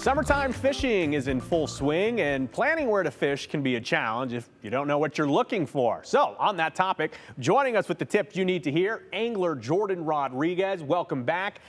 Summertime fishing is in full swing, and planning where to fish can be a challenge if you don't know what you're looking for. So, on that topic, joining us with the tips you need to hear, angler Jordan Rodriguez. Welcome back.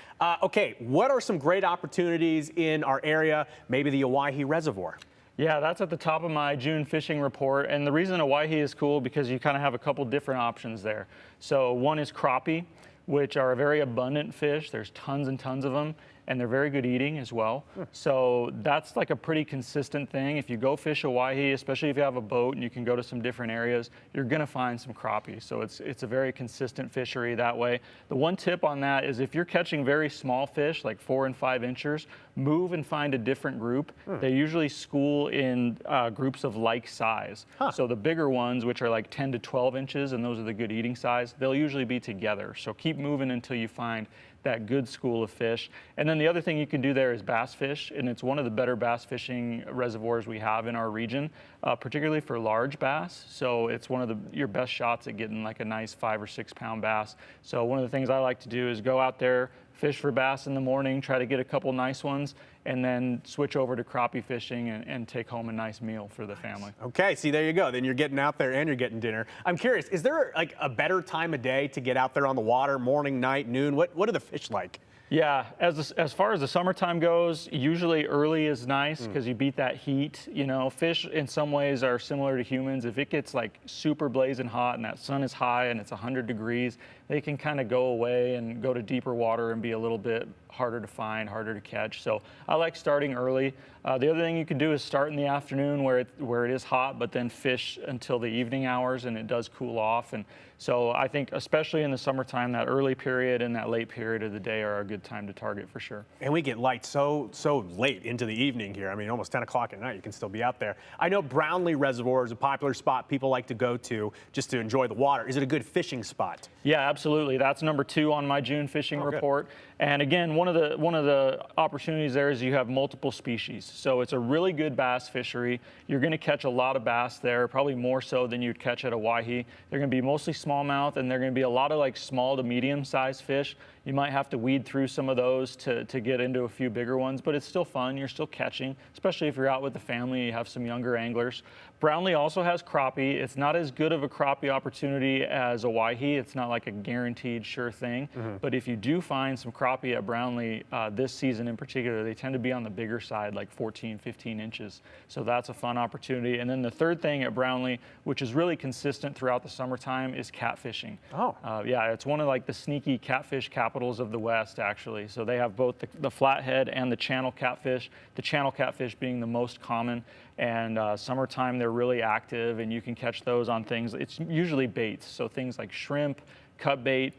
Okay, what are some great opportunities in our area, maybe the Owyhee Reservoir? Yeah, that's at the top of my June fishing report. And the reason Owyhee is cool because you kind of have a couple different options there. So one is crappie, which are a very abundant fish. There's tons and tons of them, and they're very good eating as well. So that's like a pretty consistent thing. If you go fish Owyhee, especially if you have a boat and you can go to some different areas, you're gonna find some crappie. So it's a very consistent fishery that way. The one tip on that is if you're catching very small fish, like 4 and 5 inchers, move and find a different group. They usually school in groups of like size. So the bigger ones, which are like 10 to 12 inches, and those are the good eating size, they'll usually be together. So keep moving until you find that good school of fish. And then the other thing you can do there is bass fish, and it's one of the better bass fishing reservoirs we have in our region, particularly for large bass. So it's one of your best shots at getting like a nice 5 or 6 pound bass. So one of the things I like to do is go out there, fish for bass in the morning, try to get a couple nice ones, and then switch over to crappie fishing and take home a nice meal for the family. Okay, see, there you go. Then you're getting out there and you're getting dinner. I'm curious, is there like a better time of day to get out there on the water, morning, night, noon? What are the fish like? Yeah, as far as the summertime goes, usually early is nice because you beat that heat. You know, fish in some ways are similar to humans. If it gets like super blazing hot and that sun is high and it's 100 degrees, they can kind of go away and go to deeper water and be a little bit harder to find, harder to catch. So I like starting early. The other thing you can do is start in the afternoon where it is hot, but then fish until the evening hours and it does cool off. And so I think especially in the summertime, that early period and that late period of the day are a good time to target for sure. And we get light so late into the evening here. I mean, almost 10 o'clock at night, you can still be out there. I know Brownlee Reservoir is a popular spot people like to go to just to enjoy the water. Is it a good fishing spot? Yeah, absolutely. That's number 2 on my June fishing report. And again, one of the opportunities there is you have multiple species. So it's a really good bass fishery. You're going to catch a lot of bass there, probably more so than you'd catch at Owyhee. They're going to be mostly smallmouth, and they're going to be a lot of like small to medium sized fish. You might have to weed through some of those to get into a few bigger ones, but it's still fun. You're still catching, especially if you're out with the family, you have some younger anglers. Brownlee also has crappie. It's not as good of a crappie opportunity as Owyhee. It's not like a guaranteed sure thing, but if you do find some crappie at Brownlee this season in particular, they tend to be on the bigger side, like 14, 15 inches. So that's a fun opportunity. And then the third thing at Brownlee, which is really consistent throughout the summertime, is catfishing. Yeah, it's one of like the sneaky catfish capitals of the West, actually. So they have both the flathead and the channel catfish, the channel catfish being the most common. And summertime, they're really active, and you can catch those on things. It's usually baits, so things like shrimp, cut bait,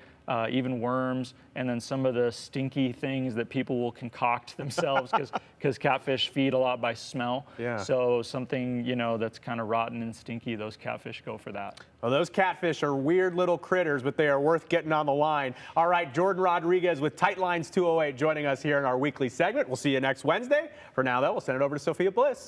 even worms, and then some of the stinky things that people will concoct themselves because catfish feed a lot by smell. So something, you know, that's kind of rotten and stinky, those catfish go for that. Well, those catfish are weird little critters, but they are worth getting on the line. All right, Jordan Rodriguez with Tight Lines 208 joining us here in our weekly segment. We'll see you next Wednesday. For now, though, we'll send it over to Sophia Bliss.